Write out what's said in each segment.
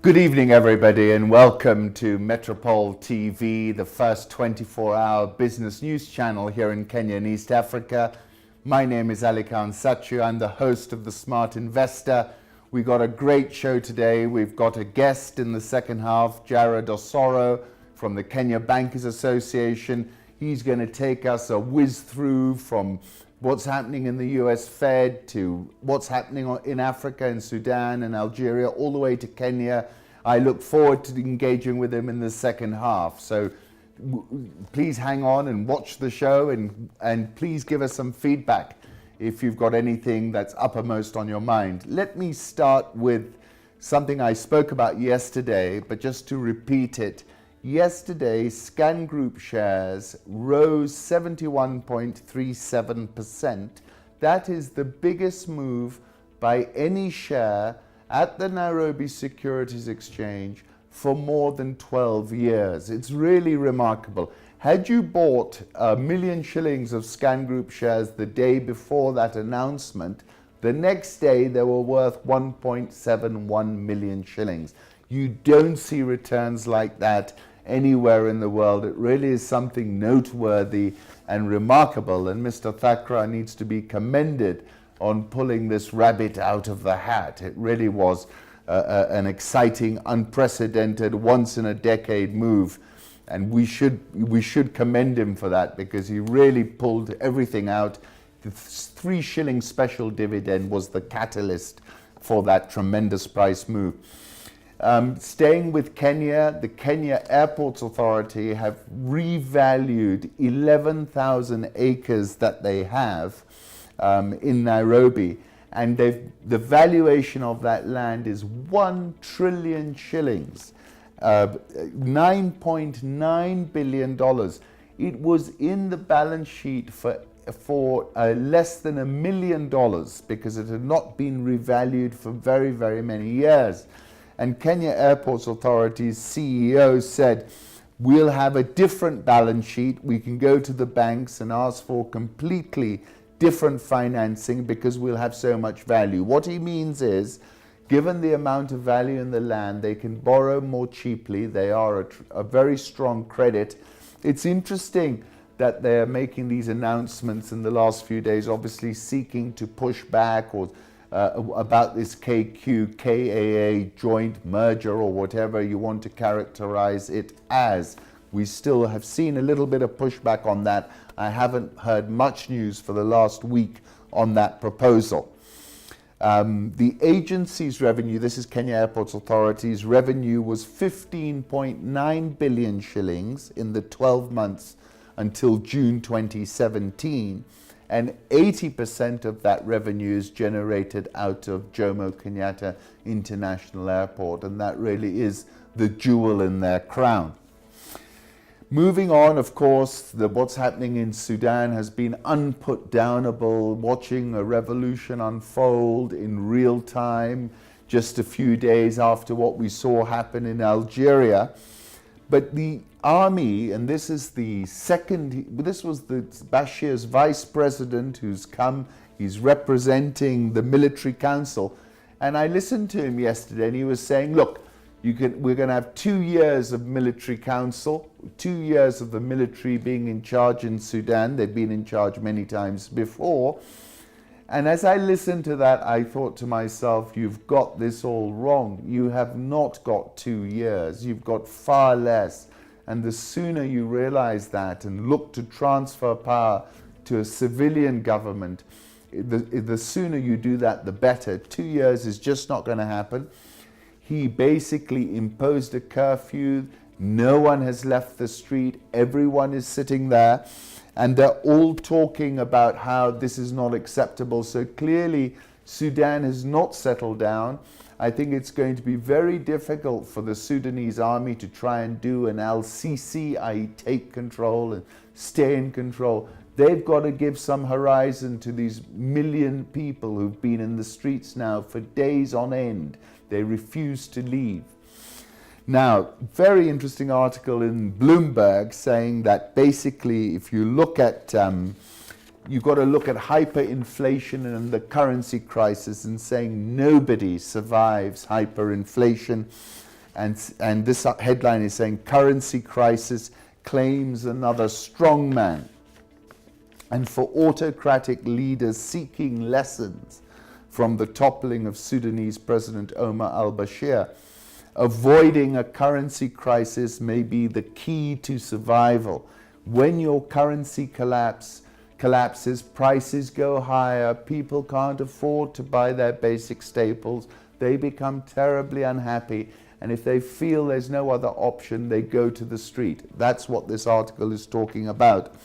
Good evening, everybody, and welcome to Metropol TV, the first 24-hour business news channel here in Kenya and East Africa. My name is Ali Khan Sachu. I'm the host of The Smart Investor. We got a great show today. We've got a guest in the second half, Jared Osoro from the Kenya Bankers Association. He's going to take us a whiz through from what's happening in the US Fed to what's happening in Africa and Sudan and Algeria, all the way to Kenya. I look forward to engaging with him in the second half. So please hang on and watch the show, and please give us some feedback if you've got anything that's uppermost on your mind. Let me start with something I spoke about yesterday, but just to repeat it. Yesterday, Scan Group shares rose 71.37%. That is the biggest move by any share at the Nairobi Securities Exchange for more than 12 years. It's really remarkable. Had you bought 1 million shillings of Scan Group shares the day before that announcement, the next day they were worth 1.71 million shillings. You don't see returns like that anywhere in the world. It really is something noteworthy and remarkable, and Mr. Thakra needs to be commended on pulling this rabbit out of the hat. It really was an exciting, unprecedented, once-in-a-decade move, and we should commend him for that, because he really pulled everything out. The 3 shilling special dividend was the catalyst for that tremendous price move. Staying with Kenya, the Kenya Airports Authority have revalued 11,000 acres that they have in Nairobi, and the valuation of that land is 1 trillion shillings, $9.9 billion. It was in the balance sheet for less than $1 million because it had not been revalued for very, very many years. And Kenya Airports Authority's CEO said, we'll have a different balance sheet. We can go to the banks and ask for completely different financing because we'll have so much value. What he means is, given the amount of value in the land, they can borrow more cheaply. They are a very strong credit. It's interesting that they're making these announcements in the last few days, obviously seeking to push back or about this KAA joint merger, or whatever you want to characterize it as. We still have seen a little bit of pushback on that. I haven't heard much news for the last week on that proposal. The agency's revenue, this is Kenya Airports Authority's revenue, was 15.9 billion shillings in the 12 months until June 2017. And 80% of that revenue is generated out of Jomo Kenyatta International Airport, and that really is the jewel in their crown. Moving on, of course, what's happening in Sudan has been unputdownable, watching a revolution unfold in real time, just a few days after what we saw happen in Algeria. But the army, and this was Bashir's vice president who's come, he's representing the military council. And I listened to him yesterday, and he was saying, look, we're going to have 2 years of military council, 2 years of the military being in charge in Sudan. They've been in charge many times before. And as I listened to that, I thought to myself, you've got this all wrong. You have not got 2 years. You've got far less. And the sooner you realize that and look to transfer power to a civilian government, the sooner you do that, the better. 2 years is just not going to happen. He basically imposed a curfew. No one has left the street. Everyone is sitting there. And they're all talking about how this is not acceptable. So clearly, Sudan has not settled down. I think it's going to be very difficult for the Sudanese army to try and do an al-Sisi, i.e. take control and stay in control. They've got to give some horizon to these million people who've been in the streets now for days on end. They refuse to leave. Now, very interesting article in Bloomberg saying that basically if you look at you've got to look at hyperinflation and the currency crisis and saying nobody survives hyperinflation. And this headline is saying currency crisis claims another strong man. And for autocratic leaders seeking lessons from the toppling of Sudanese President Omar al-Bashir, avoiding a currency crisis may be the key to survival. When your currency collapses, prices go higher, people can't afford to buy their basic staples, they become terribly unhappy, and if they feel there's no other option, they go to the street. That's what this article is talking about.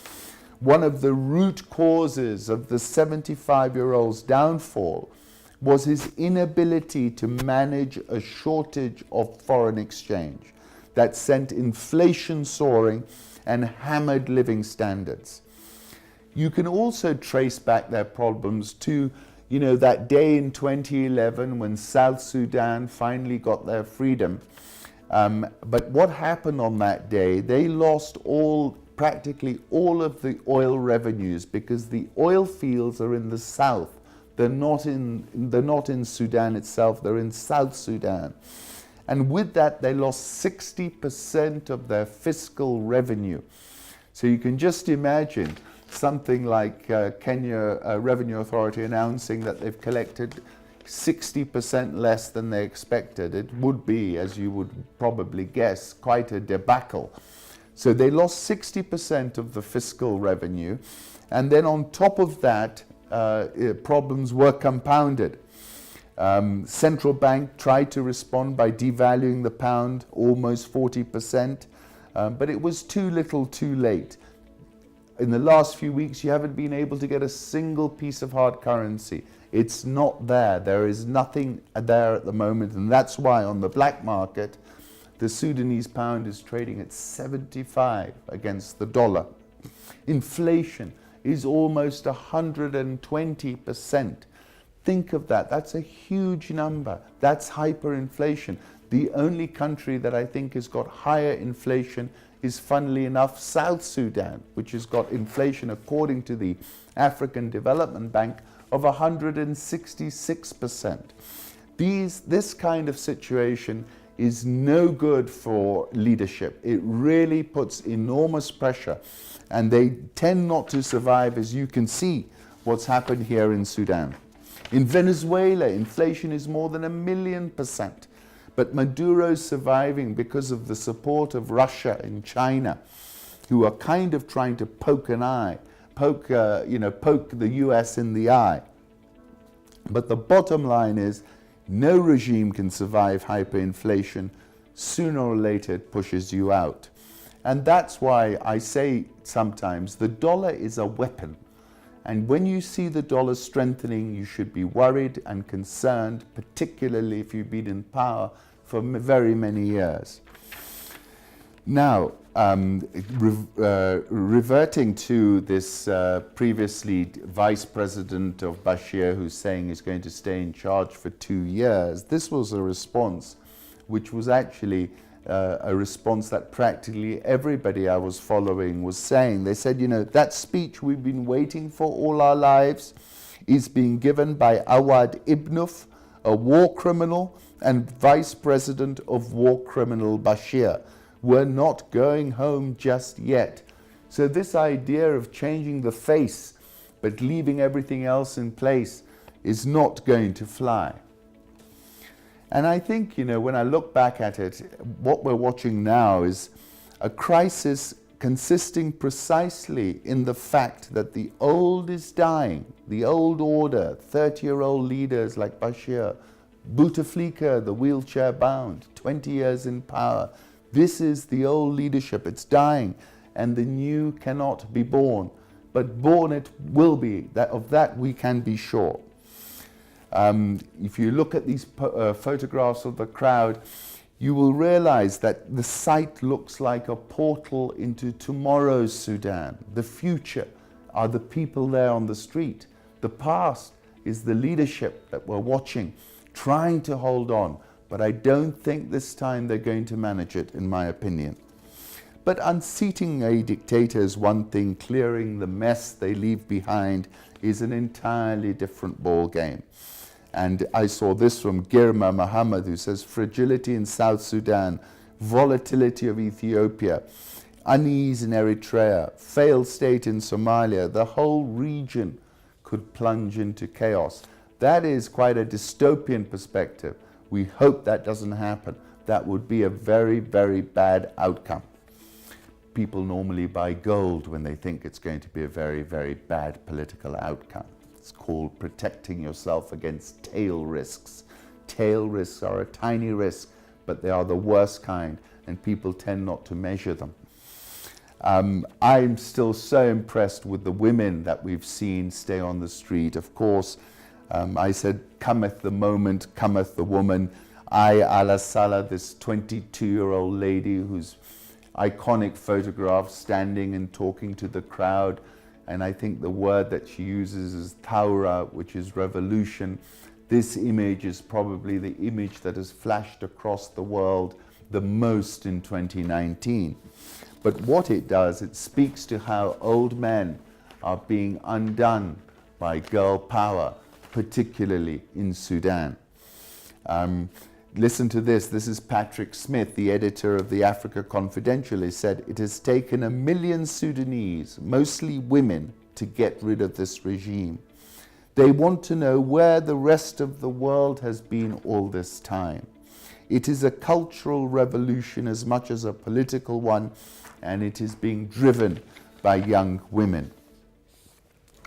One of the root causes of the 75-year-old's downfall was his inability to manage a shortage of foreign exchange that sent inflation soaring and hammered living standards. You can also trace back their problems to, that day in 2011 when South Sudan finally got their freedom. But what happened on that day, they lost practically all of the oil revenues because the oil fields are in the south. They're not in Sudan itself, they're in South Sudan. And with that, they lost 60% of their fiscal revenue. So you can just imagine something like Kenya Revenue Authority announcing that they've collected 60% less than they expected. It would be, as you would probably guess, quite a debacle. So they lost 60% of the fiscal revenue. And then on top of that, problems were compounded. Central bank tried to respond by devaluing the pound almost 40%, but it was too little too late. In the last few weeks, you haven't been able to get a single piece of hard currency. It's not there. There is nothing there at the moment, and that's why on the black market, the Sudanese pound is trading at 75 against the dollar. Inflation is almost 120%. Think of that. That's a huge number. That's hyperinflation. The only country that I think has got higher inflation is, funnily enough, South Sudan, which has got inflation, according to the African Development Bank, of 166%. This kind of situation is no good for leadership. It really puts enormous pressure, and they tend not to survive, as you can see what's happened here in Sudan. In Venezuela, inflation is more than 1,000,000%. But Maduro's surviving because of the support of Russia and China, who are kind of trying to poke the US in the eye. But the bottom line is, no regime can survive hyperinflation. Sooner or later, it pushes you out. And that's why I say sometimes the dollar is a weapon. And when you see the dollar strengthening, you should be worried and concerned, particularly if you've been in power for very many years. Now, reverting to this previously Vice President of Bashir, who's saying he's going to stay in charge for 2 years, this was a response which was actually a response that practically everybody I was following was saying. They said, that speech we've been waiting for all our lives is being given by Awad Ibnouf, a war criminal and Vice President of war criminal Bashir. We're not going home just yet. So this idea of changing the face but leaving everything else in place is not going to fly. And I think, when I look back at it, what we're watching now is a crisis consisting precisely in the fact that the old is dying. The old order, 30-year-old leaders like Bashir, Bouteflika, the wheelchair-bound, 20 years in power. This is the old leadership. It's dying, and the new cannot be born. But born it will be. Of that we can be sure. If you look at these photographs of the crowd, you will realize that the site looks like a portal into tomorrow's Sudan. The future are the people there on the street. The past is the leadership that we're watching, trying to hold on. But I don't think this time they're going to manage it, in my opinion. But unseating a dictator is one thing, clearing the mess they leave behind is an entirely different ball game. And I saw this from Girma Muhammad, who says, fragility in South Sudan, volatility of Ethiopia, unease in Eritrea, failed state in Somalia, the whole region could plunge into chaos. That is quite a dystopian perspective. We hope that doesn't happen. That would be a very, very bad outcome. People normally buy gold when they think it's going to be a very, very bad political outcome. It's called protecting yourself against tail risks. Tail risks are a tiny risk, but they are the worst kind, and people tend not to measure them. I'm still so impressed with the women that we've seen stay on the street. Of course, I said, cometh the moment, cometh the woman. Ala Salah, this 22-year-old lady whose iconic photograph standing and talking to the crowd, and I think the word that she uses is Thawra, which is revolution. This image is probably the image that has flashed across the world the most in 2019. But what it does, it speaks to how old men are being undone by girl power, particularly in Sudan. Listen to this. This is Patrick Smith, the editor of the Africa Confidential. He said, it has taken 1 million Sudanese, mostly women, to get rid of this regime. They want to know where the rest of the world has been all this time. It is a cultural revolution as much as a political one, and it is being driven by young women.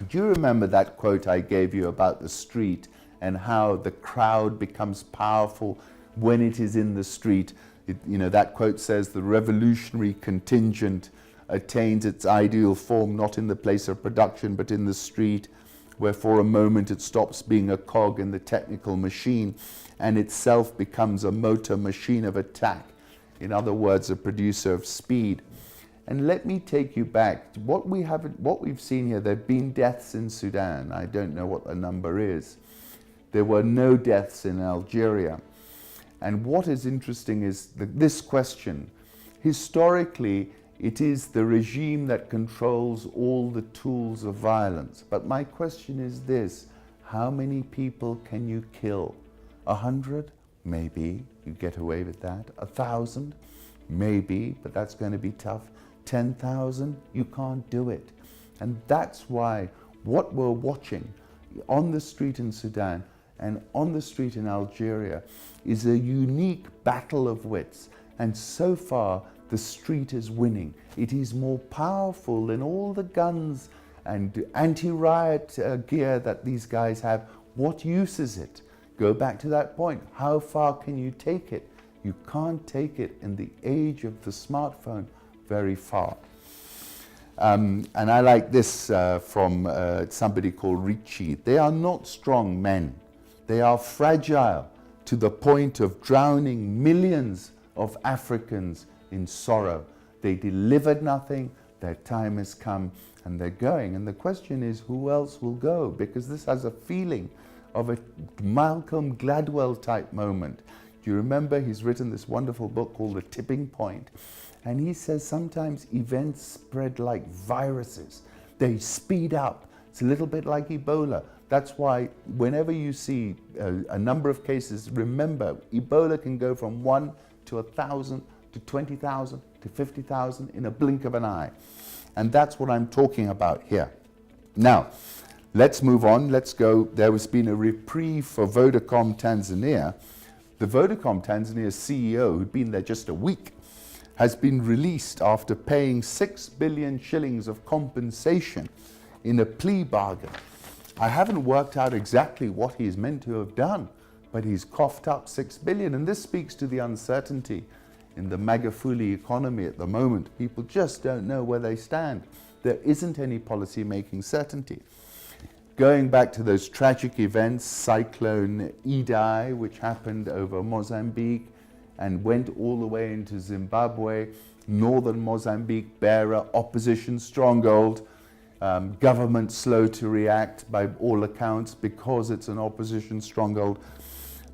Do you remember that quote I gave you about the street and how the crowd becomes powerful when it is in the street? That quote says, the revolutionary contingent attains its ideal form not in the place of production but in the street, where for a moment it stops being a cog in the technical machine and itself becomes a motor machine of attack. In other words, a producer of speed. And let me take you back to what we've seen here. There have been deaths in Sudan. I don't know what the number is. There were no deaths in Algeria. And what is interesting is this question. Historically, it is the regime that controls all the tools of violence. But my question is this: how many people can you kill? 100? Maybe you get away with that. 1,000? Maybe, but that's going to be tough. 10,000? You can't do it. And that's why what we're watching on the street in Sudan and on the street in Algeria is a unique battle of wits. And so far, the street is winning. It is more powerful than all the guns and anti-riot gear that these guys have. What use is it? Go back to that point. How far can you take it? You can't take it in the age of the smartphone very far. And I like this from somebody called Ricci. They are not strong men. They are fragile to the point of drowning millions of Africans in sorrow. They delivered nothing, their time has come, and they're going. And the question is, who else will go? Because this has a feeling of a Malcolm Gladwell type moment. Do you remember he's written this wonderful book called The Tipping Point? And he says sometimes events spread like viruses. They speed up. It's a little bit like Ebola. That's why whenever you see a number of cases, remember, Ebola can go from 1 to 1,000 to 20,000 to 50,000 in a blink of an eye. And that's what I'm talking about here. Now, let's move on. Let's go. There has been a reprieve for Vodacom Tanzania. The Vodacom Tanzania CEO, who'd been there just a week, has been released after paying 6 billion shillings of compensation in a plea bargain. I haven't worked out exactly what he's meant to have done, but he's coughed up 6 billion. And this speaks to the uncertainty in the Magufuli economy at the moment. People just don't know where they stand. There isn't any policy-making certainty. Going back to those tragic events, Cyclone Idai, which happened over Mozambique and went all the way into Zimbabwe, northern Mozambique, Beira, opposition stronghold, government slow to react by all accounts because it's an opposition stronghold.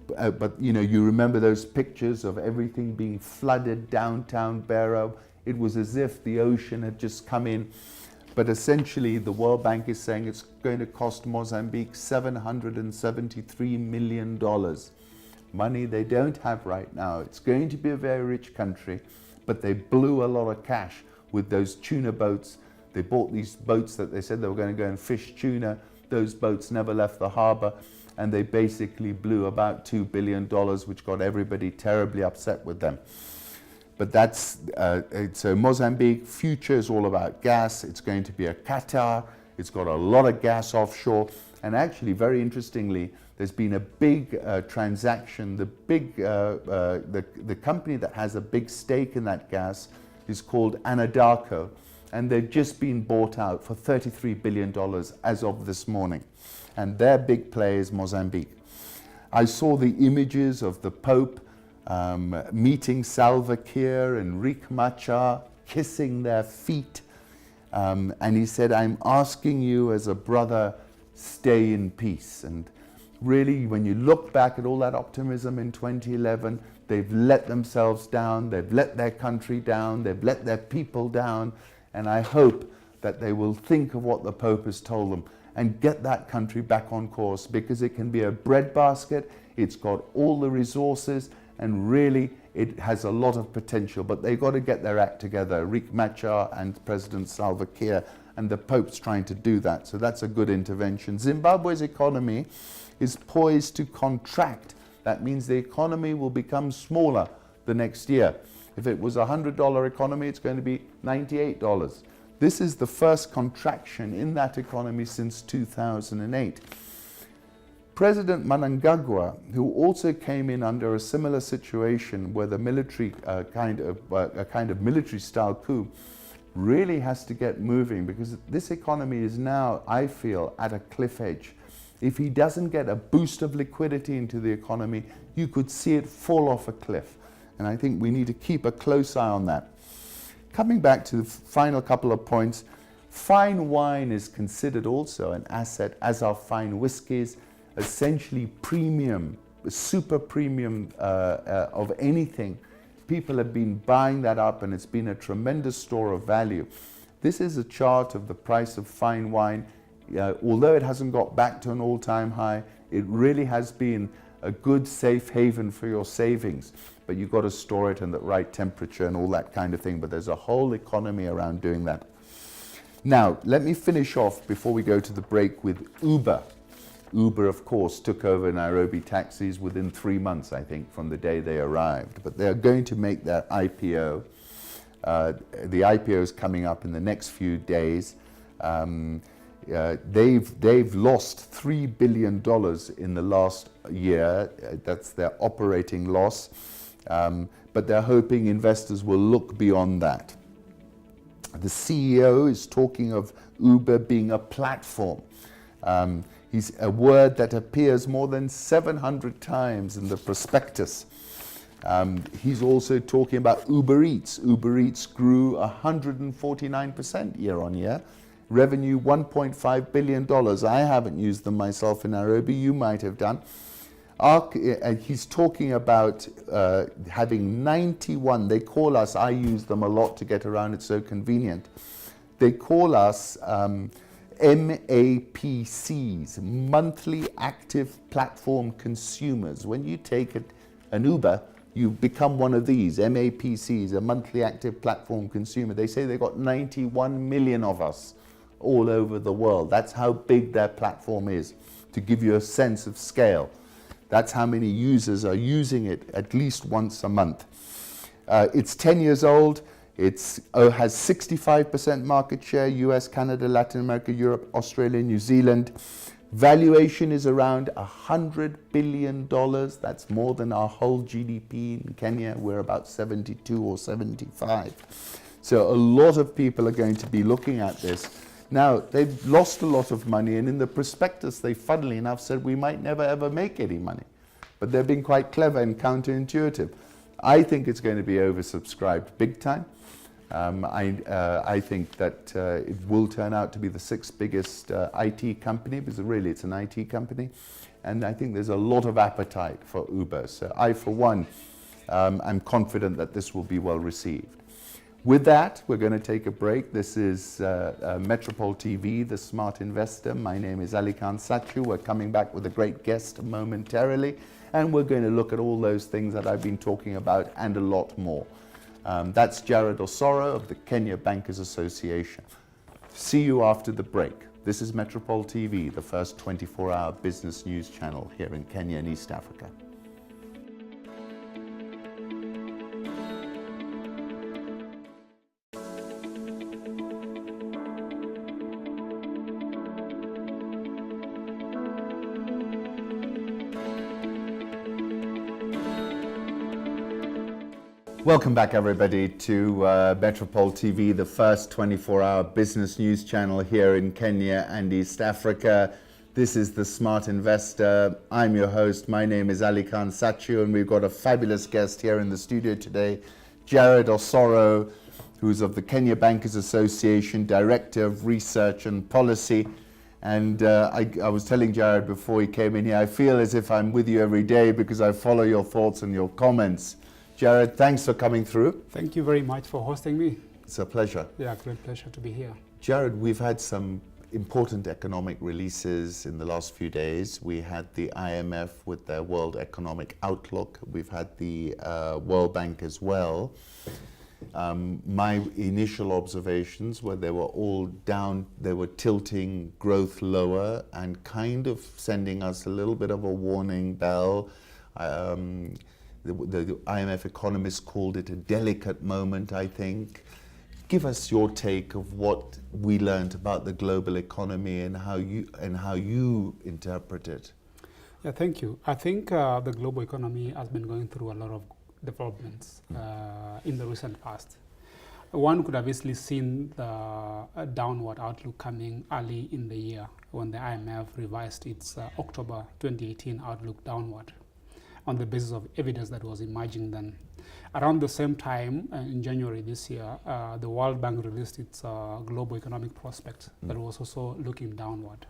But you know, you remember those pictures of everything being flooded downtown Beira. It was as if the ocean had just come in. But essentially, the World Bank is saying it's going to cost Mozambique $773 million. Money they don't have right now. It's going to be a very rich country, but they blew a lot of cash with those tuna boats. They bought these boats that they said they were going to go and fish tuna. Those boats never left the harbor, and they basically blew about $2 billion, which got everybody terribly upset with them. But that's, so Mozambique, future is all about gas. It's going to be a Qatar. It's got a lot of gas offshore. And actually, very interestingly, there's been a big transaction. The company that has a big stake in that gas is called Anadarko. And they've just been bought out for $33 billion as of this morning. And their big play is Mozambique. I saw the images of the Pope meeting Salva Kiir and Riek Machar, kissing their feet. And he said, I'm asking you as a brother, stay in peace. And really, when you look back at all that optimism in 2011, they've let themselves down, they've let their country down, they've let their people down. And I hope that they will think of what the Pope has told them and get that country back on course, because it can be a breadbasket, it's got all the resources, and really it has a lot of potential. But they've got to get their act together, Riek Machar and President Salva Kiir, and the Pope's trying to do that. So that's a good intervention. Zimbabwe's economy is poised to contract. That means the economy will become smaller the next year. If it was a $100 economy, it's going to be $98. This is the first contraction in that economy since 2008. President Mnangagwa, who also came in under a similar situation where the military, a kind of military-style coup, really has to get moving, because this economy is now, I feel, at a cliff edge. If he doesn't get a boost of liquidity into the economy, you could see it fall off a cliff. And I think we need to keep a close eye on that. Coming back to the final couple of points, fine wine is considered also an asset, as are fine whiskies, essentially premium, super premium of anything. People have been buying that up, and it's been a tremendous store of value. This is a chart of the price of fine wine. Although it hasn't got back to an all-time high, it really has been a good safe haven for your savings. But you've got to store it in the right temperature and all that kind of thing. But there's a whole economy around doing that. Now, let me finish off before we go to the break with Uber. Uber, of course, took over Nairobi taxis within 3 months, I think, from the day they arrived. But they're going to make their IPO. The IPO is coming up in the next few days. They've lost $3 billion in the last year. That's their operating loss. But they're hoping investors will look beyond that. The CEO is talking of Uber being a platform. He's a word that appears more than 700 times in the prospectus. He's also talking about Uber Eats. Uber Eats grew 149% year on year. Revenue $1.5 billion. I haven't used them myself in Nairobi. You might have done. He's talking about having 91. They call us, I use them a lot to get around, it's so convenient. They call us MAPCs, monthly active platform consumers. When you take an Uber, you become one of these, MAPCs, a monthly active platform consumer. They say they've got 91 million of us all over the world. That's how big their platform is, to give you a sense of scale. That's how many users are using it at least once a month. It's 10 years old. It has 65% market share, US, Canada, Latin America, Europe, Australia, New Zealand. Valuation is around $100 billion. That's more than our whole GDP in Kenya. We're about 72 or 75. So a lot of people are going to be looking at this. Now, they've lost a lot of money, and in the prospectus, they funnily enough said we might never ever make any money. But they've been quite clever and counterintuitive. I think it's going to be oversubscribed big time. I think that it will turn out to be the 6th biggest IT company, because really it's an IT company. And I think there's a lot of appetite for Uber. So I, for one, am confident that this will be well received. With that, we're going to take a break. This is Metropol TV, The Smart Investor. My name is Ali Khan Sachu. We're coming back with a great guest momentarily, and we're going to look at all those things that I've been talking about and a lot more. That's Jared Osoro of the Kenya Bankers Association. See you after the break. This is Metropol TV, the first 24-hour business news channel here in Kenya and East Africa. Welcome back, everybody, to Metropol TV, the first 24-hour business news channel here in Kenya and East Africa. This is The Smart Investor. I'm your host. My name is Ali Khan Sachu, and we've got a fabulous guest here in the studio today, Jared Osoro, who's of the Kenya Bankers Association, Director of Research and Policy. And I was telling Jared before he came in here, I feel as if I'm with you every day because I follow your thoughts and your comments. Jared, thanks for coming through. Thank you very much for hosting me. It's a pleasure. Yeah, great pleasure to be here. Jared, we've had some important economic releases in the last few days. We had the IMF with their World Economic Outlook. We've had the World Bank as well. My initial observations were they were all down, they were tilting growth lower and kind of sending us a little bit of a warning bell. The IMF economists called it a delicate moment, I think. Give us your take of what we learned about the global economy and how you interpret it. Yeah, thank you. I think the global economy has been going through a lot of developments in the recent past. One could have easily seen the downward outlook coming early in the year when the IMF revised its October 2018 outlook downward, on the basis of evidence that was emerging then. Around the same time, in January this year, the World Bank released its global economic prospect that was also looking downward.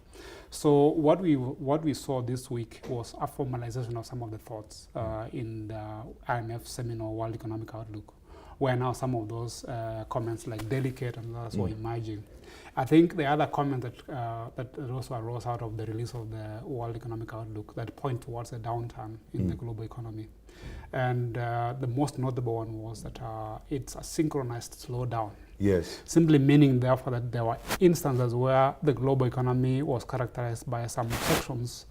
So what we saw this week was a formalization of some of the thoughts in the IMF seminal World Economic Outlook, where now some of those comments like delicate and others were emerging. I think the other comment that also arose out of the release of the World Economic Outlook that point towards a downturn in the global economy. And the most notable one was that it's a synchronized slowdown. Yes. Simply meaning, therefore, that there were instances where the global economy was characterized by some sections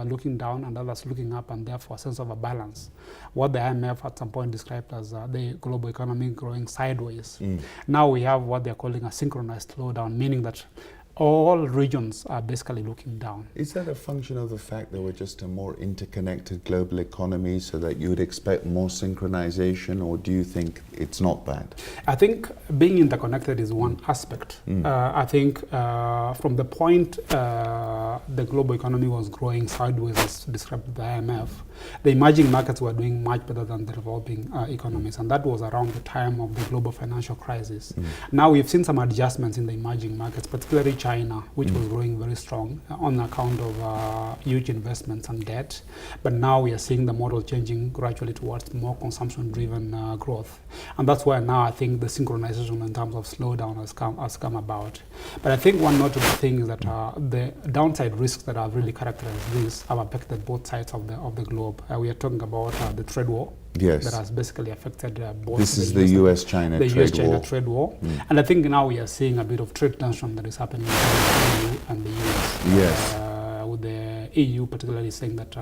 looking down and others looking up, and therefore a sense of a balance. What the IMF at some point described as the global economy growing sideways. Now we have what they're calling a synchronized slowdown, meaning that all regions are basically looking down. Is that a function of the fact that we're just a more interconnected global economy, so that you would expect more synchronization, or do you think it's not that? I think being interconnected is one aspect. I think from the point the global economy was growing sideways, as described by the IMF, the emerging markets were doing much better than the developing economies, and that was around the time of the global financial crisis. Now we've seen some adjustments in the emerging markets, particularly China, which was growing very strong on account of huge investments and debt. But now we are seeing the model changing gradually towards more consumption-driven growth. And that's why now I think the synchronization in terms of slowdown has come about. But I think one notable thing is that the downside risks that have really characterized this have affected both sides of the globe. We are talking about the trade war. Yes. That has basically affected both. This is the US-China trade war. And I think now we are seeing a bit of trade tension that is happening between the EU and the US. Yes. With the EU particularly saying that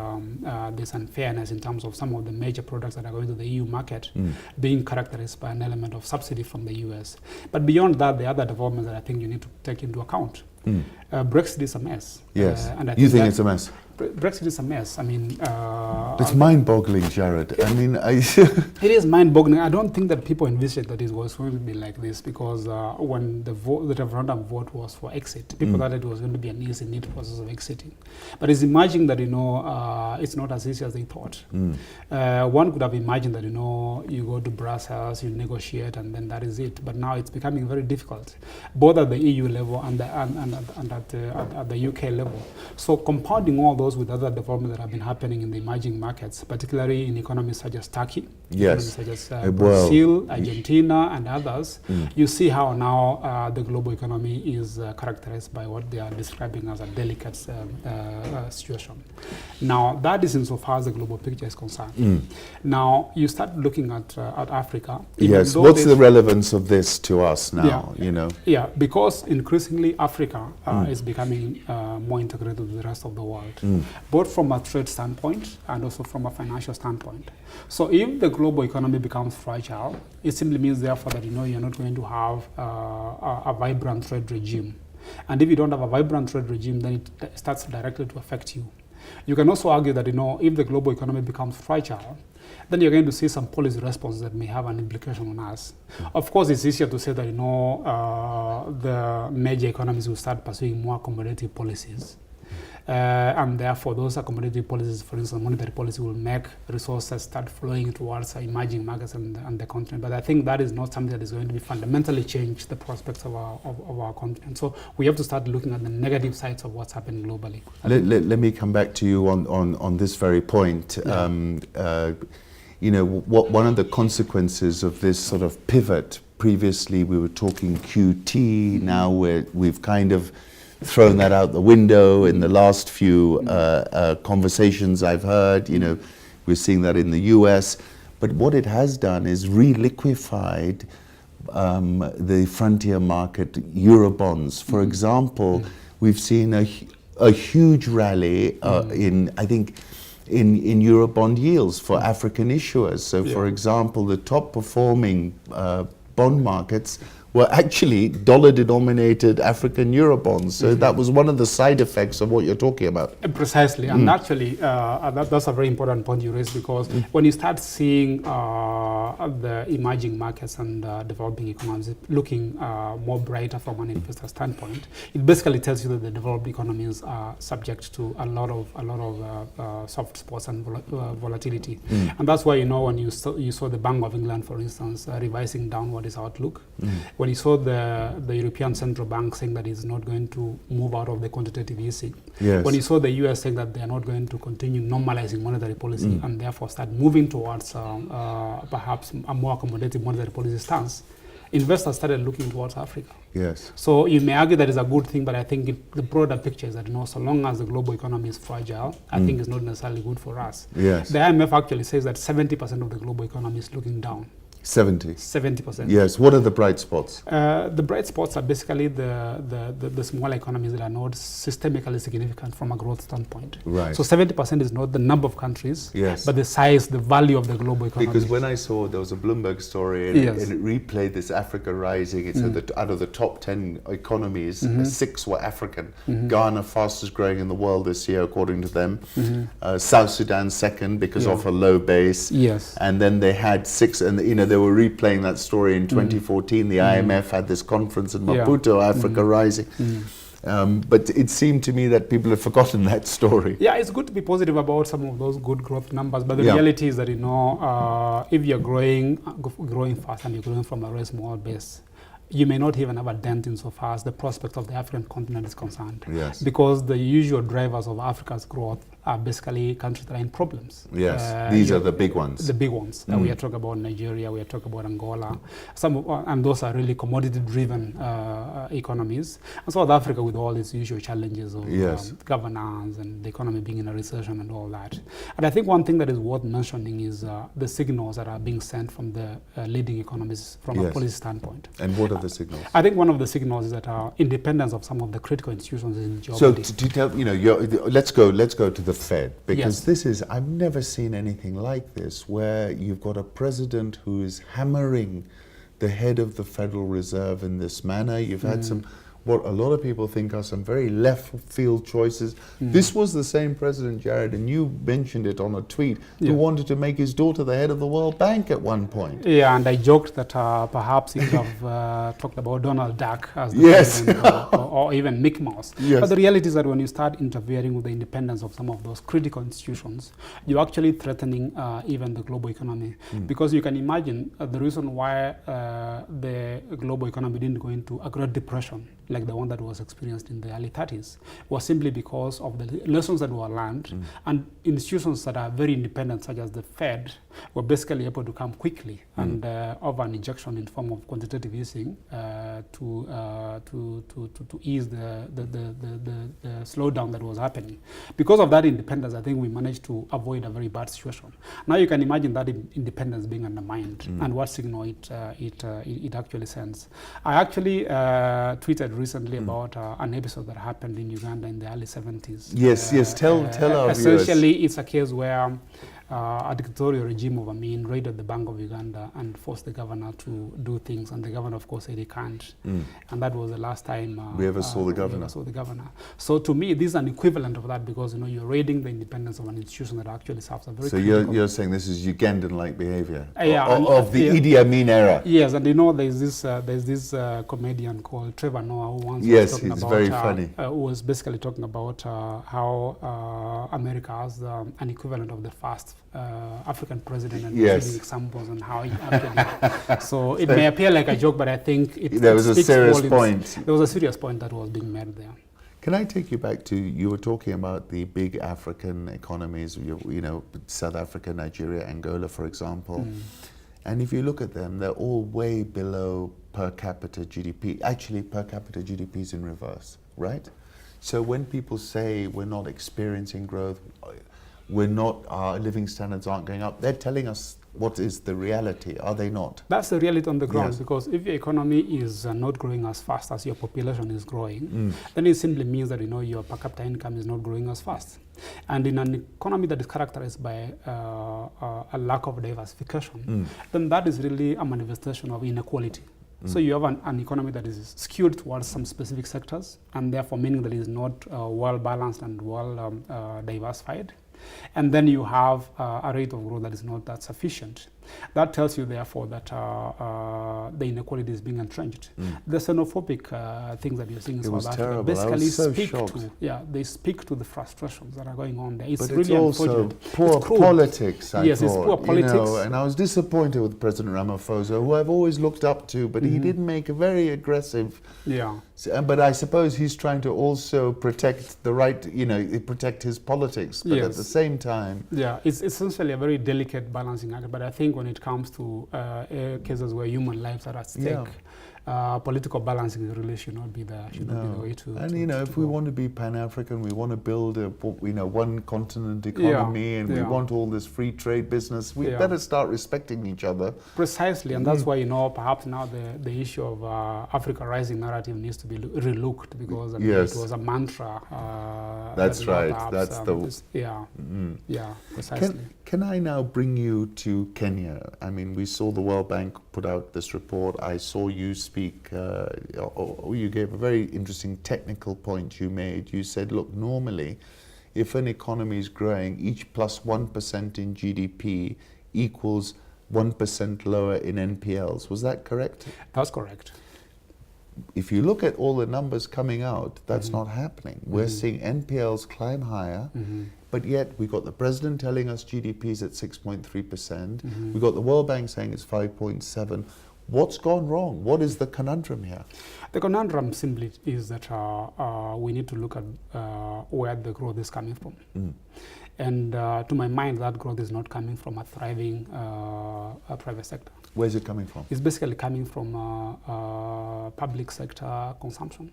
there's unfairness in terms of some of the major products that are going to the EU market being characterized by an element of subsidy from the US. But beyond that, the other developments that I think you need to take into account. Brexit is a mess. Yes. And I you think it's a mess? Brexit is a mess. I mean, it's mind-boggling, Jared. I mean, it is mind-boggling. I don't think that people envisaged that it was going to be like this, because when the referendum vote was for exit, people thought it was going to be an easy, neat process of exiting. But it's emerging that it's not as easy as they thought. One could have imagined that you go to Brussels, you negotiate, and then that is it. But now it's becoming very difficult, both at the EU level and at the UK level. So compounding all those with other developments that have been happening in the emerging markets, particularly in economies such as Turkey, Yes. economies such as Brazil, Argentina, and others, you see how now the global economy is characterized by what they are describing as a delicate situation. Now, that is insofar as the global picture is concerned. Now, you start looking at Africa. Yes. What's the relevance of this to us now? Yeah. You know. Yeah, because increasingly Africa is becoming more integrated with the rest of the world, both from a trade standpoint and also from a financial standpoint. So if the global economy becomes fragile, it simply means therefore that you're not going to have a vibrant trade regime. And if you don't have a vibrant trade regime, then it starts directly to affect you. You can also argue that if the global economy becomes fragile, then you're going to see some policy responses that may have an implication on us. Of course, it's easier to say that the major economies will start pursuing more accommodative policies. And therefore, those accommodative policies, for instance, monetary policy, will make resources start flowing towards emerging markets and the continent. But I think that is not something that is going to be fundamentally change the prospects of our continent. So we have to start looking at the negative sides of what's happening globally. Let me come back to you on this very point. Yeah. One of the consequences of this sort of pivot, previously we were talking QT, now we've kind of thrown that out the window in the last few conversations I've heard. We're seeing that in the US. But what it has done is re-liquefied the frontier market Eurobonds. For example, we've seen a huge rally in Eurobond yields for African issuers. So, for example, the top performing bond markets were actually dollar-denominated African Eurobonds. So that was one of the side effects of what you're talking about. Precisely, and actually that's a very important point you raised, because when you start seeing the emerging markets and developing economies looking more brighter from an investor standpoint, it basically tells you that the developed economies are subject to a lot of soft spots and volatility. And that's why, when you saw the Bank of England, for instance, revising downward its outlook, when you saw the European Central Bank saying that it's not going to move out of the quantitative easing, when you saw the US saying that they are not going to continue normalizing monetary policy and therefore start moving towards perhaps a more accommodative monetary policy stance, investors started looking towards Africa. Yes. So you may argue that is a good thing, but I think the broader picture is that so long as the global economy is fragile, I think it's not necessarily good for us. Yes. The IMF actually says that 70% of the global economy is looking down. 70%. Yes. What are the bright spots? The bright spots are basically the smaller economies that are not systemically significant from a growth standpoint. Right. So 70% is not the number of countries, yes, but the size, the value of the global economy. Because when I saw, there was a Bloomberg story and, yes, and it replayed this Africa rising. It said that out of the top 10 economies, 6 were African. Ghana, fastest growing in the world this year, according to them. South Sudan, second, because of a low base. Yes. And then they had 6, and they were replaying that story in 2014. The IMF had this conference in Maputo, Africa rising. But it seemed to me that people have forgotten that story. Yeah, it's good to be positive about some of those good growth numbers, but the reality is that if you're growing fast and you're growing from a very small base, you may not even have a dent in so far as the prospect of the African continent is concerned. Yes. Because the usual drivers of Africa's growth are basically countries that are in problems. Yes, these are the big ones. The big ones. We are talking about Nigeria, we are talking about Angola. And those are really commodity-driven economies. And South Africa, with all its usual challenges of governance and the economy being in a recession and all that. And I think one thing that is worth mentioning is the signals that are being sent from the leading economies from a policy standpoint. And what are the signals? I think one of the signals is that independence of some of the critical institutions in jeopardy. So to tell, let's go to the Fed, because this is, I've never seen anything like this, where you've got a president who is hammering the head of the Federal Reserve in this manner. You've had what a lot of people think are some very left field choices. This was the same president, Jared, and you mentioned it on a tweet, who wanted to make his daughter the head of the World Bank at one point. Yeah, and I joked that perhaps he could have talked about Donald Duck as the president, or even Mickey Mouse. Yes. But the reality is that when you start interfering with the independence of some of those critical institutions, you're actually threatening even the global economy. Because you can imagine the reason why the global economy didn't go into a Great Depression like the one that was experienced in the early 30s, was simply because of the lessons that were learned, and institutions that are very independent, such as the Fed, were basically able to come quickly and offer an injection in form of quantitative easing to ease the slowdown that was happening. Because of that independence, I think we managed to avoid a very bad situation. Now you can imagine that independence being undermined and what signal it actually sends. I actually tweeted recently about an episode that happened in Uganda in the early 70s. Yes, tell our viewers. Essentially, it's a case where a dictatorial regime of Amin raided the Bank of Uganda and forced the governor to do things, and the governor, of course, said he can't. And that was the last time we ever saw the governor. So to me, this is an equivalent of that, because you're raiding the independence of an institution that actually serves a very. So you're saying this is Ugandan-like behavior of the Idi Amin era. Yes, and there's this comedian called Trevor Noah who once was talking about, very funny. Who was basically talking about how America has an equivalent of the first African president, and giving examples on how he actually. So it may appear like a joke, but I think there was a serious point. There was a serious point that was being made there. Can I take you back to, you were talking about the big African economies, South Africa, Nigeria, Angola, for example. And if you look at them, they're all way below per capita GDP. Actually, per capita GDP is in reverse, right? So when people say we're not experiencing growth, our living standards aren't going up, they're telling us what is the reality, are they not? That's the reality on the ground, because if your economy is not growing as fast as your population is growing, then it simply means that your per capita income is not growing as fast. And in an economy that is characterized by a lack of diversification, then that is really a manifestation of inequality. So you have an economy that is skewed towards some specific sectors, and therefore meaning that it is not well balanced and well diversified. And then you have a rate of growth that is not that sufficient. That tells you, therefore, that the inequality is being entrenched. The xenophobic things that you're seeing in South Africa basically they speak to the frustrations that are going on there. It's really unfortunate. Poor politics, I thought. It's poor politics. And I was disappointed with President Ramaphosa, who I've always looked up to, but he didn't make a very aggressive. But I suppose he's trying to also protect the right, protect his politics, but at the same time. It's essentially a very delicate balancing act, but I think when it comes to cases where human lives are at stake, political balancing really should not be the way to. And if we want to be Pan-African, we want to build a one continent economy, and we want all this free trade business, we better start respecting each other. Precisely, and that's why perhaps now the issue of Africa Rising narrative needs to be relooked, because it was a mantra. That's right. That's precisely. Can I now bring you to Kenya? I mean, we saw the World Bank put out this report. I saw you speak. You gave a very interesting technical point you made. You said, look, normally, if an economy is growing, each plus 1% in GDP equals 1% lower in NPLs. Was that correct? That's correct. If you look at all the numbers coming out, that's not happening. We're seeing NPLs climb higher, but yet we got the president telling us GDP is at 6.3%. We got the World Bank saying it's 5.7. What's gone wrong? What is the conundrum here? The conundrum simply is that we need to look at where the growth is coming from. And to my mind, that growth is not coming from a thriving private sector. Where's it coming from? It's basically coming from public sector consumption,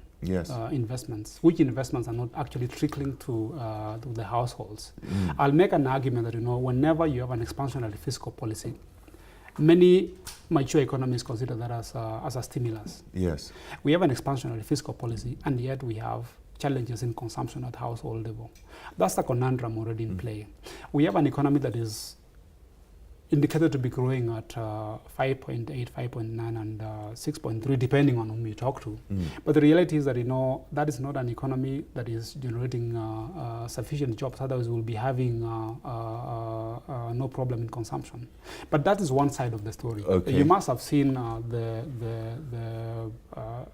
investments, which investments are not actually trickling to the households. I'll make an argument that, whenever you have an expansionary fiscal policy, many mature economies consider that as a stimulus. Yes. We have an expansionary fiscal policy, and yet we have challenges in consumption at household level. That's the conundrum already in play. We have an economy that is indicated to be growing at 5.8, 5.9, and 6.3, depending on whom you talk to. But the reality is that, that is not an economy that is generating sufficient jobs. Otherwise, we'll be having no problem in consumption. But that is one side of the story. Okay. You must have seen the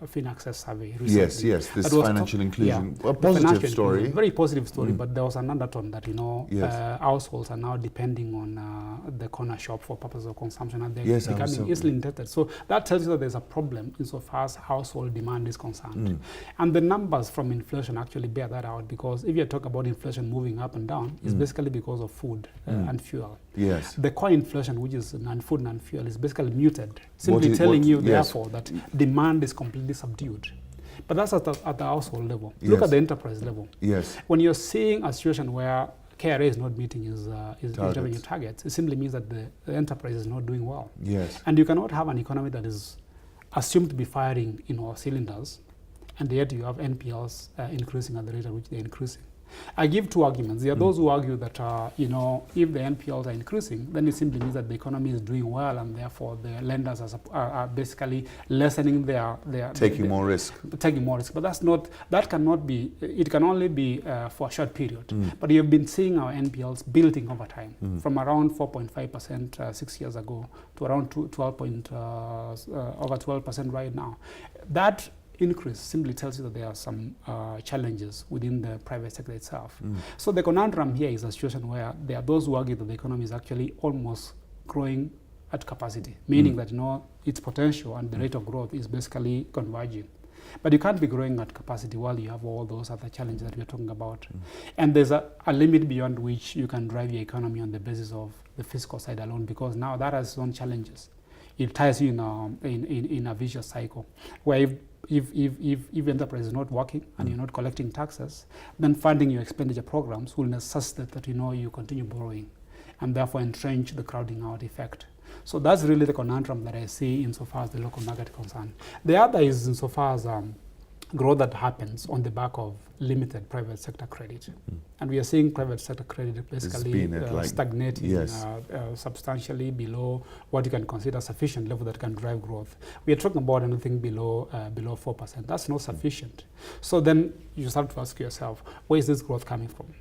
FinAccess survey recently. Yes, this financial inclusion, a positive story. Very positive story, but there was an undertone that, households are now depending on the open a shop for purposes of consumption, and they're Yes, becoming easily indebted. So that tells you that there's a problem insofar as household demand is concerned. And the numbers from inflation actually bear that out, because if you talk about inflation moving up and down, it's basically because of food and fuel. Yes. The core inflation, which is non-food, non-fuel, is basically muted, simply telling you, therefore, that demand is completely subdued. But that's at the household level. Look at the enterprise level. Yes. When you're seeing a situation where KRA is not meeting his revenue targets, it simply means that the enterprise is not doing well. Yes. And you cannot have an economy that is assumed to be firing in all cylinders, and yet you have NPLs increasing at the rate at which they're increasing. I give two arguments. There are those who argue that, if the NPLs are increasing, then it simply means that the economy is doing well, and therefore the lenders are basically lessening their taking more risk. Taking more risk. But that cannot be, it can only be for a short period. But you've been seeing our NPLs building over time, from around 4.5% 6 years ago to around over 12% right now. That increase simply tells you that there are some challenges within the private sector itself. So the conundrum here is a situation where there are those who argue that the economy is actually almost growing at capacity, meaning that its potential and the rate of growth is basically converging. But you can't be growing at capacity while you have all those other challenges that we're talking about. And there's a limit beyond which you can drive your economy on the basis of the fiscal side alone, because now that has its own challenges. It ties you in a vicious cycle, where if enterprise is not working and you're not collecting taxes, then funding your expenditure programs will necessitate that you continue borrowing, and therefore entrench the crowding out effect. So that's really the conundrum that I see insofar as the local market is concerned. The other is insofar as growth that happens on the back of limited private sector credit. And we are seeing private sector credit basically stagnating substantially below what you can consider sufficient level that can drive growth. We are talking about anything below 4%. That's not sufficient. So then you start to ask yourself, where is this growth coming from?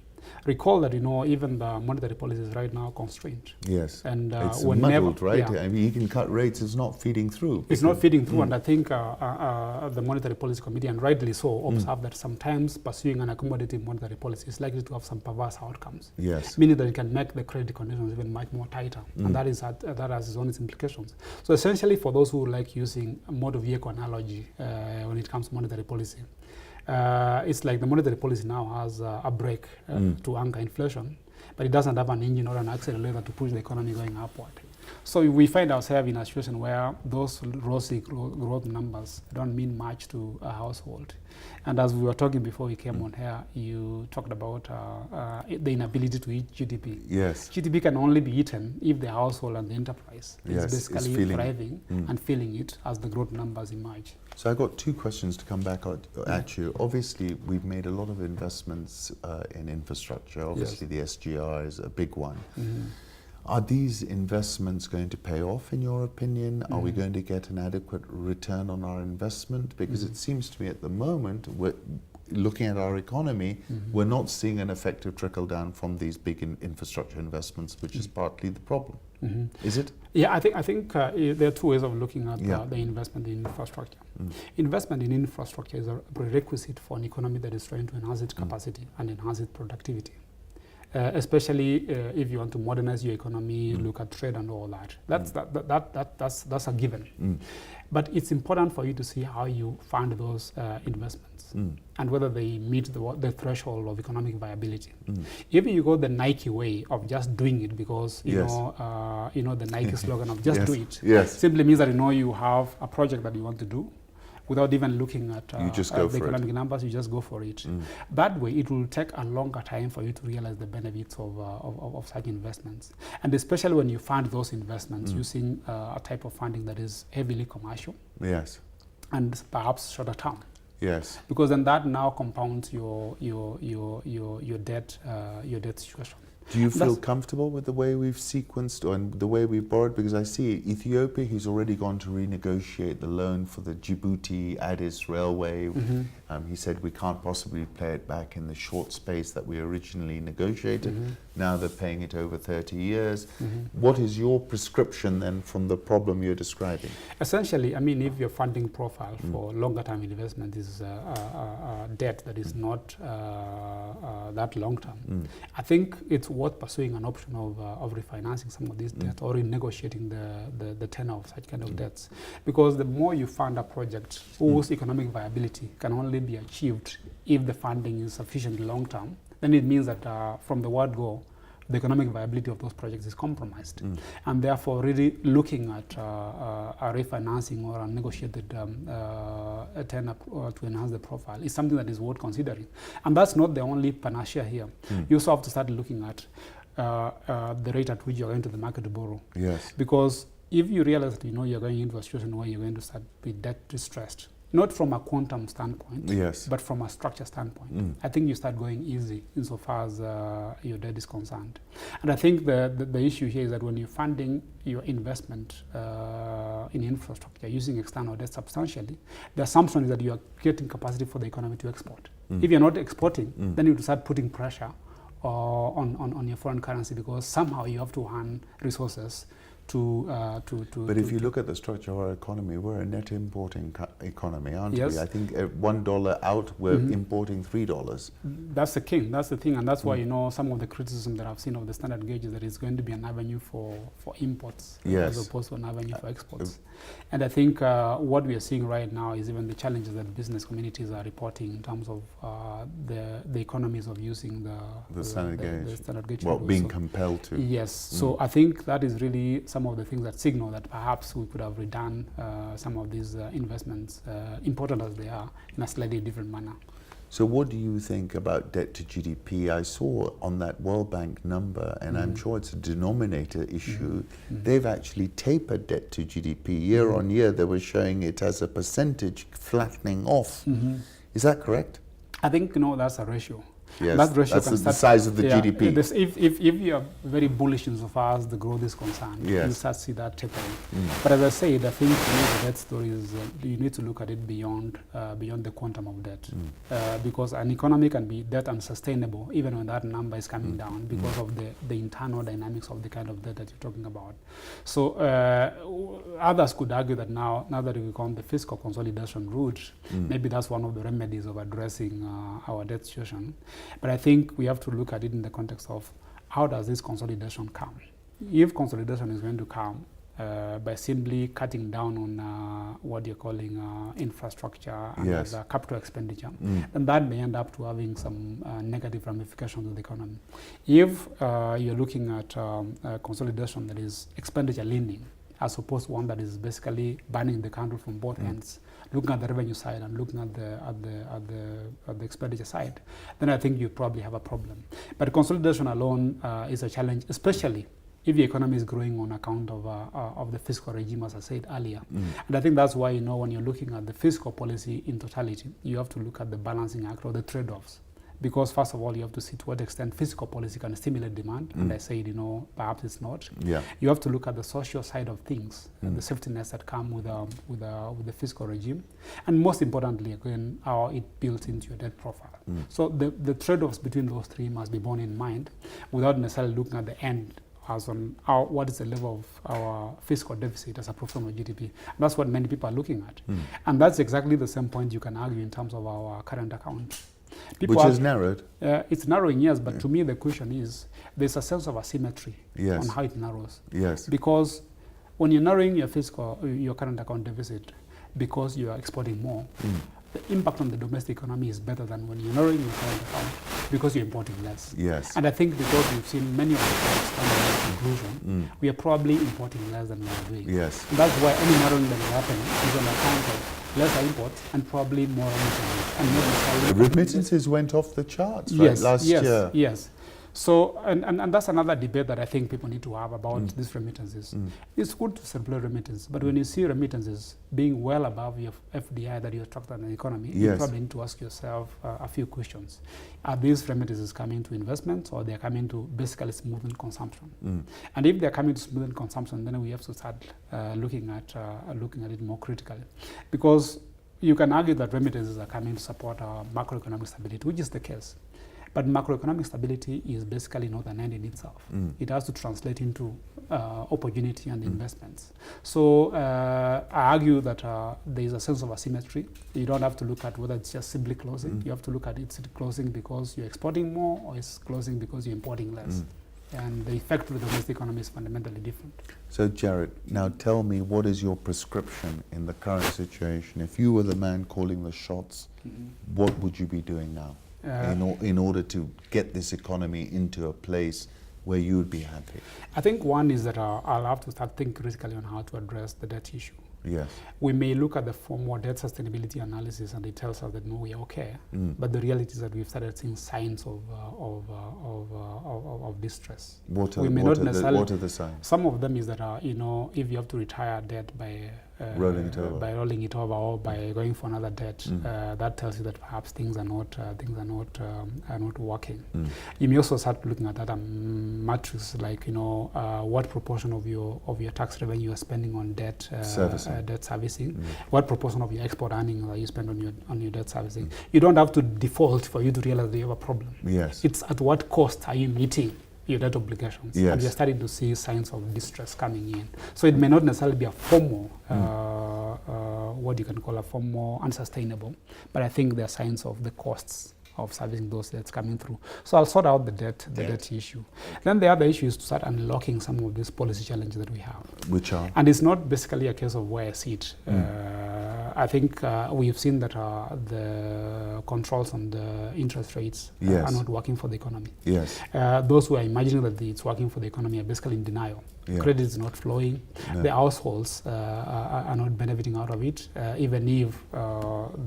Recall that even the monetary policy is right now constrained. Yes, and it's muddled, right? Yeah. I mean, you can cut rates; it's not feeding through. It's not feeding through, and I think the Monetary Policy Committee, and rightly so, observe that sometimes pursuing an accommodative monetary policy is likely to have some perverse outcomes. Yes, meaning that it can make the credit conditions even much more tighter, and that has its own implications. So essentially, for those who like using a motor vehicle analogy when it comes to monetary policy. It's like the monetary policy now has a brake to anchor inflation, but it doesn't have an engine or an accelerator to push the economy going upward. So we find ourselves in a situation where those rosy growth numbers don't mean much to a household. And as we were talking before we came on here, you talked about the inability to eat GDP. Yes. GDP can only be eaten if the household and the enterprise is basically thriving and feeling it as the growth numbers emerge. So I got two questions to come back at you. Obviously, we've made a lot of investments in infrastructure. Obviously, the SGR is a big one. Are these investments going to pay off, in your opinion? Are we going to get an adequate return on our investment? Because it seems to me at the moment, we're looking at our economy, we're not seeing an effective trickle down from these big infrastructure investments, which is partly the problem. Is it? Yeah, I think there are two ways of looking at the investment in infrastructure. Investment in infrastructure is a prerequisite for an economy that is trying to enhance its capacity and enhance its productivity. Especially if you want to modernize your economy, look at trade and all that. That's a given. But it's important for you to see how you fund those investments and whether they meet the threshold of economic viability. If you go the Nike way of just doing it because you know the Nike slogan of just do it, simply means that you have a project that you want to do. Without even looking at the economic numbers, you just go for it. That way, it will take a longer time for you to realize the benefits of such investments. And especially when you fund those investments using a type of funding that is heavily commercial. Yes. And perhaps shorter term. Yes. Because then that now compounds your debt situation. Do you feel comfortable with the way we've sequenced and the way we've borrowed? Because I see Ethiopia, who's already gone to renegotiate the loan for the Djibouti Addis Railway. He said we can't possibly play it back in the short space that we originally negotiated. Now they're paying it over 30 years. What is your prescription then from the problem you're describing? Essentially, I mean, if your funding profile for longer term investment is debt that is not that long term, I think it's worth pursuing an option of refinancing some of these debts or renegotiating the tenor of such kind of debts. Because the more you fund a project whose economic viability can only be achieved if the funding is sufficiently long term, then it means that from the word go, the economic viability of those projects is compromised. And therefore, really looking at a refinancing or a negotiated tenor to enhance the profile is something that is worth considering. And that's not the only panacea here. You also have to start looking at the rate at which you're going to the market to borrow. Yes. Because if you realize that you're going into a situation where you're going to start be debt distressed, not from a quantum standpoint, Yes. but from a structure standpoint, I think you start going easy insofar as your debt is concerned. And I think the issue here is that when you're funding your investment in infrastructure using external debt substantially, the assumption is that you are creating capacity for the economy to export. If you're not exporting, then you start putting pressure on your foreign currency, because somehow you have to earn resources But if you look at the structure of our economy, we're a net importing economy, aren't yes. we? I think $1 out, we're importing $3. That's the king. That's the thing, and that's why some of the criticism that I've seen of the standard gauge is that it's going to be an avenue for imports as opposed to an avenue for exports. And I think what we are seeing right now is even the challenges that business communities are reporting in terms of the economies of using the standard gauge. Well, being compelled to. Yes. So I think that is really some of the things that signal that perhaps we could have redone some of these investments, important as they are, in a slightly different manner. So what do you think about debt to GDP? I saw on that World Bank number, and I'm sure it's a denominator issue, they've actually tapered debt to GDP. Year on year, they were showing it as a percentage flattening off. Is that correct? I think, that's a ratio. Yes, that ratio that's the size of the GDP. If you are very bullish insofar as the growth is concerned, you start to see that tapering. But as I said, I think the debt story is you need to look at it beyond the quantum of debt, because an economy can be debt unsustainable even when that number is coming down because of the internal dynamics of the kind of debt that you're talking about. So others could argue that now that we've gone the fiscal consolidation route, maybe that's one of the remedies of addressing our debt situation. But I think we have to look at it in the context of how does this consolidation come? If consolidation is going to come by simply cutting down on what you're calling infrastructure and capital expenditure, then that may end up to having some negative ramifications on the economy. If you're looking at consolidation that is expenditure leaning, as opposed to one that is basically burning the candle from both ends, looking at the revenue side and looking at the expenditure side, then I think you probably have a problem. But consolidation alone is a challenge, especially if the economy is growing on account of the fiscal regime, as I said earlier. And I think that's why, when you're looking at the fiscal policy in totality, you have to look at the balancing act or the trade-offs. Because first of all, you have to see to what extent fiscal policy can stimulate demand. And I said, perhaps it's not. You have to look at the social side of things, and the safety nets that come with the fiscal regime. And most importantly, again, how it builds into your debt profile. So the trade-offs between those three must be borne in mind without necessarily looking at the end as on what is the level of our fiscal deficit as a proportion of GDP. And that's what many people are looking at. And that's exactly the same point you can argue in terms of our current account. Which is narrowed? It's narrowing, yes, but to me the question is there's a sense of asymmetry on how it narrows. Yes. Because when you're narrowing your current account deficit because you are exporting more, the impact on the domestic economy is better than when you're narrowing your current account because you're importing less. Yes. And I think because we've seen many of the products come to that conclusion, we are probably importing less than we are doing. Yes. And that's why any narrowing that is happening is on account of lesser imports and probably more remittances. And the remittances went off the charts last year. Yes. So, and that's another debate that I think people need to have about these remittances. It's good to simply remittances, but when you see remittances being well above your FDI that you attract in the economy, you probably need to ask yourself a few questions. Are these remittances coming to investments, or they're coming to basically smoothing consumption? And if they're coming to smoothing consumption, then we have to start looking at it more critically, because you can argue that remittances are coming to support our macroeconomic stability, which is the case. But macroeconomic stability is basically not an end in itself. It has to translate into opportunity and investments. So I argue that there is a sense of asymmetry. You don't have to look at whether it's just simply closing. You have to look at it's closing because you're exporting more, or it's closing because you're importing less. And the effect of the domestic economy is fundamentally different. So Jared, now tell me, what is your prescription in the current situation? If you were the man calling the shots, what would you be doing now in order to get this economy into a place where you would be happy? I think one is that I'll have to start thinking critically on how to address the debt issue. Yes. We may look at the formal debt sustainability analysis and it tells us that no, we are okay. But the reality is that we've started seeing signs of distress. What are the signs? Some of them is that if you have to retire debt by rolling it over or by going for another debt, that tells you that perhaps things are not working. You may also start looking at other matrices like what proportion of your tax revenue you are spending on debt servicing. What proportion of your export earnings are you spend on your debt servicing? You don't have to default for you to realize that you have a problem. Yes. It's at what cost are you meeting your debt obligations? Yes. And you're starting to see signs of distress coming in. So it may not necessarily be a formal, what you can call a formal unsustainable, but I think there are signs of the costs of servicing those debts coming through. So I'll sort out the debt issue. Then the other issue is to start unlocking some of these policy challenges that we have. Which are? And it's not basically a case of where I sit. I think we've seen that the controls on the interest rates are not working for the economy. Yes. Those who are imagining that it's working for the economy are basically in denial. Yeah. Credit is not flowing. No. The households are not benefiting out of it, even if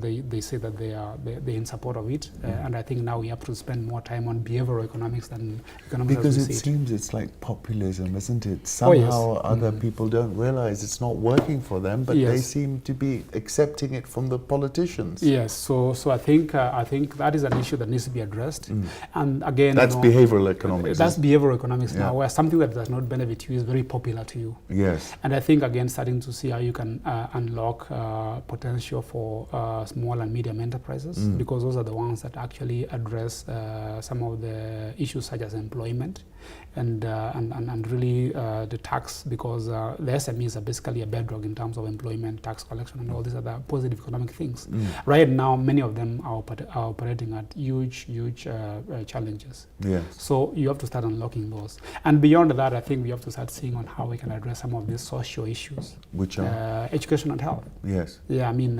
they say that they're in support of it. And I think now we have to spend more time on behavioral economics than economics. Because it seems it's like populism, isn't it? Somehow other people don't realize it's not working for them, but they seem to be accepting it from the politicians. Yes. So I think that is an issue that needs to be addressed. And again, that's behavioral economics. That's behavioral economics now, where something that does not benefit you is very popular to you. Yes. And I think, again, starting to see how you can unlock potential for small and medium enterprises, because those are the ones that actually address some of the issues such as employment and really the tax, because the SMEs are basically a bedrock in terms of employment, tax collection, and all these other positive economic things. Right now, many of them are operating at huge challenges. Yes. So you have to start unlocking those. And beyond that, I think we have to start seeing on how we can address some of these social issues. Which are? Education and health. Yes. Yeah, I mean,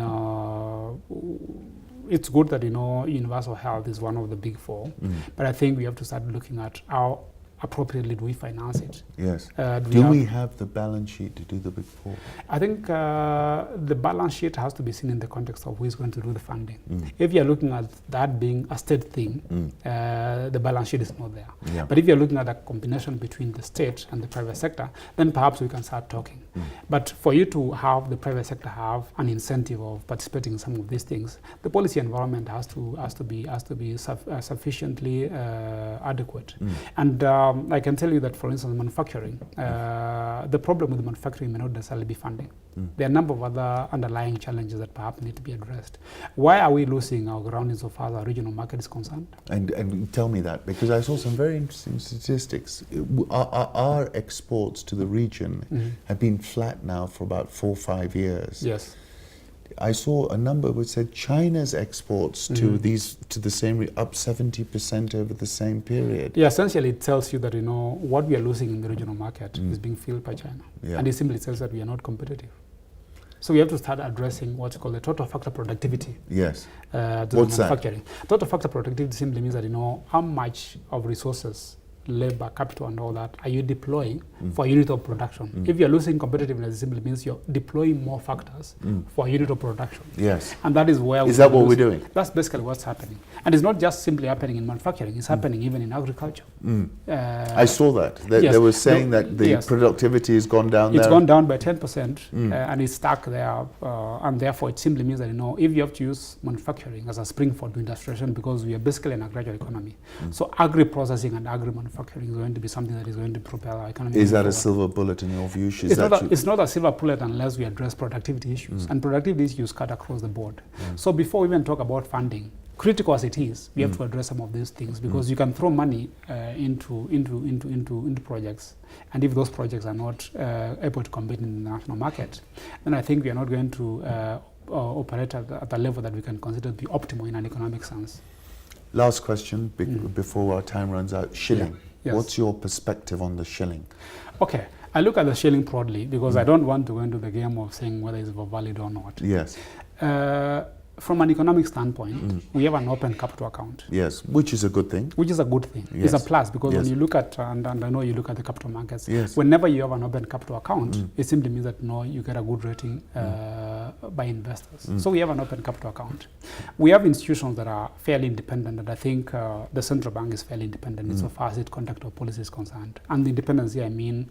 it's good that, universal health is one of the big four, but I think we have to start looking at how appropriately do we finance it. Yes. Do we have the balance sheet to do the big four? I think the balance sheet has to be seen in the context of who is going to do the funding. If you're looking at that being a state thing, the balance sheet is not there. Yeah. But if you're looking at a combination between the state and the private sector, then perhaps we can start talking. But for you to have the private sector have an incentive of participating in some of these things, the policy environment has to be sufficiently adequate. And I can tell you that, for instance, manufacturing, the problem with manufacturing may not necessarily be funding. There are a number of other underlying challenges that perhaps need to be addressed. Why are we losing our ground insofar as our regional market is concerned? And tell me that, because I saw some very interesting statistics. Our exports to the region have been flat now for about 4 or 5 years. Yes. I saw a number which said China's exports to the same up 70% over the same period. Yeah, essentially it tells you that what we are losing in the regional market is being filled by China, and it simply tells that we are not competitive. So we have to start addressing what's called the total factor productivity. Yes. To what's the manufacturing. That? Total factor productivity simply means that how much of resources, labor, capital, and all that are you deploying for a unit of production. If you're losing competitiveness, it simply means you're deploying more factors for a unit of production. Yes. And that is where is that what we're doing? That's basically what's happening. And it's not just simply happening in manufacturing, it's happening even in agriculture. I saw that. They were saying that the productivity has gone down there. It's gone down by 10% and it's stuck there. And therefore it simply means that, if you have to use manufacturing as a springboard to industrialization, because we are basically an agricultural economy. So agri-processing and agri-manufacturing manufacturing is going to be something that is going to propel our economy. Is that forward. a silver bullet in your view? It's not a silver bullet unless we address productivity issues. And productivity issues cut across the board. So before we even talk about funding, critical as it is, we have to address some of these things, because you can throw money into projects, and if those projects are not able to compete in the national market, then I think we are not going to operate at a level that we can consider to be optimal in an economic sense. Last question before our time runs out. Shilling. Yes. What's your perspective on the shilling? Okay, I look at the shilling broadly, because I don't want to go into the game of saying whether it's valid or not. Yes. From an economic standpoint, we have an open capital account. Yes, which is a good thing. Which is a good thing. Yes. It's a plus, because Yes. when you look at, and I know you look at the capital markets, Yes. whenever you have an open capital account, it simply means that you get a good rating by investors. So we have an open capital account. We have institutions that are fairly independent, and I think the central bank is fairly independent insofar as its conduct of policy is concerned. And the independence here, I mean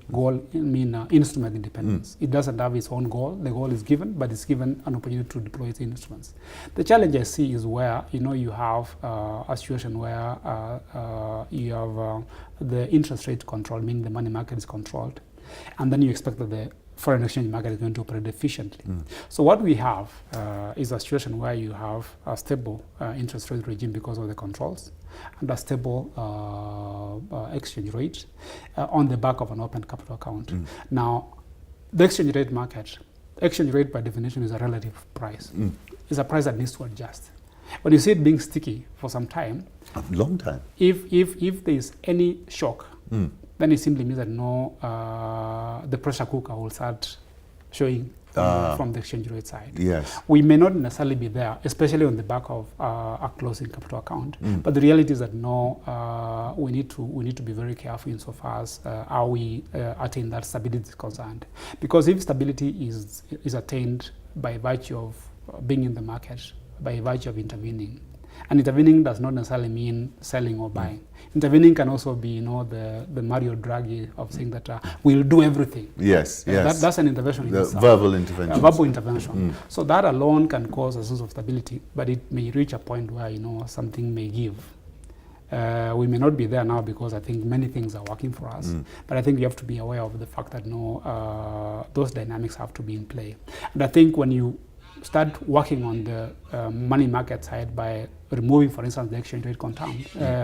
instrument independence. It doesn't have its own goal. The goal is given, but it's given an opportunity to deploy its instruments. The challenge I see is where you have a situation where you have the interest rate control, meaning the money market is controlled, and then you expect that the foreign exchange market is going to operate efficiently. So what we have is a situation where you have a stable interest rate regime because of the controls, and a stable exchange rate on the back of an open capital account. Now, the exchange rate market, exchange rate by definition is a relative price. It's a price that needs to adjust. When you see it being sticky for some time, A long time. if there is any shock, then it simply means that the pressure cooker will start showing from the exchange rate side. Yes. We may not necessarily be there, especially on the back of a closing capital account. But the reality is that we need to be very careful insofar as how we attain that stability is concerned. Because if stability is attained by virtue of being in the market, by virtue of intervening, and intervening does not necessarily mean selling or buying. Intervening can also be, the Mario Draghi of saying that we'll do everything. Yes, yes. That's an intervention in itself. Verbal intervention. Verbal intervention. So that alone can cause a sense of stability, but it may reach a point where, something may give. We may not be there now because I think many things are working for us, but I think you have to be aware of the fact that those dynamics have to be in play. And I think when you start working on the money market side by removing, for instance, the exchange rate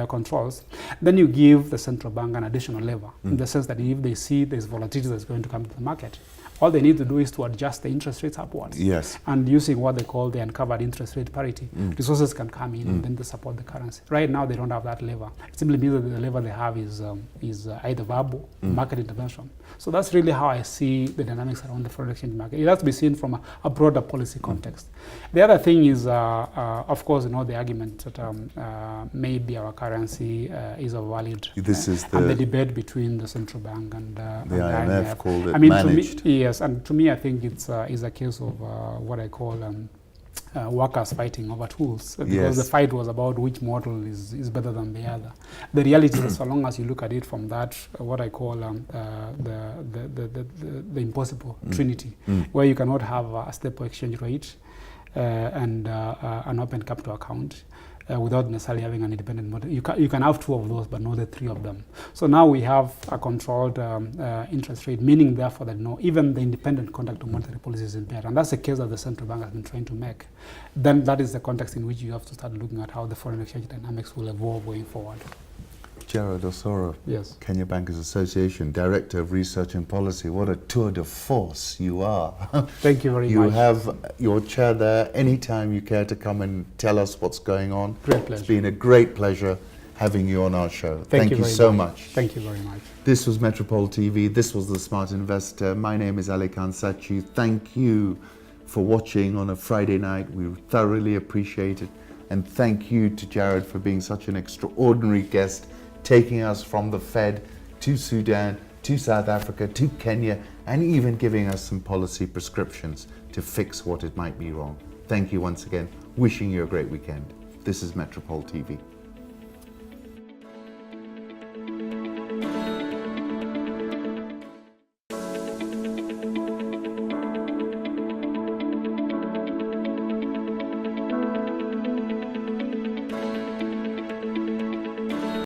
controls, then you give the central bank an additional lever, in the sense that if they see there's volatility that's going to come to the market, all they need to do is to adjust the interest rates upwards. Yes. And using what they call the uncovered interest rate parity, resources can come in and then they support the currency. Right now, they don't have that lever. It simply means that the lever they have is either verbal, market intervention. So that's really how I see the dynamics around the foreign exchange market. It has to be seen from a broader policy context. The other thing is, of course, the argument that maybe our currency is overvalued. This is and the debate between the central bank and the IMF called it managed. To me, yes, and to me, I think it's a case of what I call workers fighting over tools, because the fight was about which model is better than the other. The reality is, so long as you look at it from that, what I call the impossible trinity, where you cannot have a stable exchange rate and an open capital account, without necessarily having an independent model. You can have two of those, but not the three of them. So now we have a controlled interest rate, meaning therefore that even the independent conduct of monetary policy is impaired. And that's the case that the central bank has been trying to make. Then that is the context in which you have to start looking at how the foreign exchange dynamics will evolve going forward. Jared Osoro, yes. Kenya Bankers Association, Director of Research and Policy. What a tour de force you are. Thank you very much. You have your chair there anytime you care to come and tell us what's going on. Great pleasure. It's been a great pleasure having you on our show. Thank you so much. Thank you very much. This was Metropol TV. This was The Smart Investor. My name is Ali Khan Sachi. Thank you for watching on a Friday night. We thoroughly appreciate it. And thank you to Jared for being such an extraordinary guest, taking us from the Fed to Sudan, to South Africa, to Kenya, and even giving us some policy prescriptions to fix what it might be wrong. Thank you once again. Wishing you a great weekend. This is Metropol TV.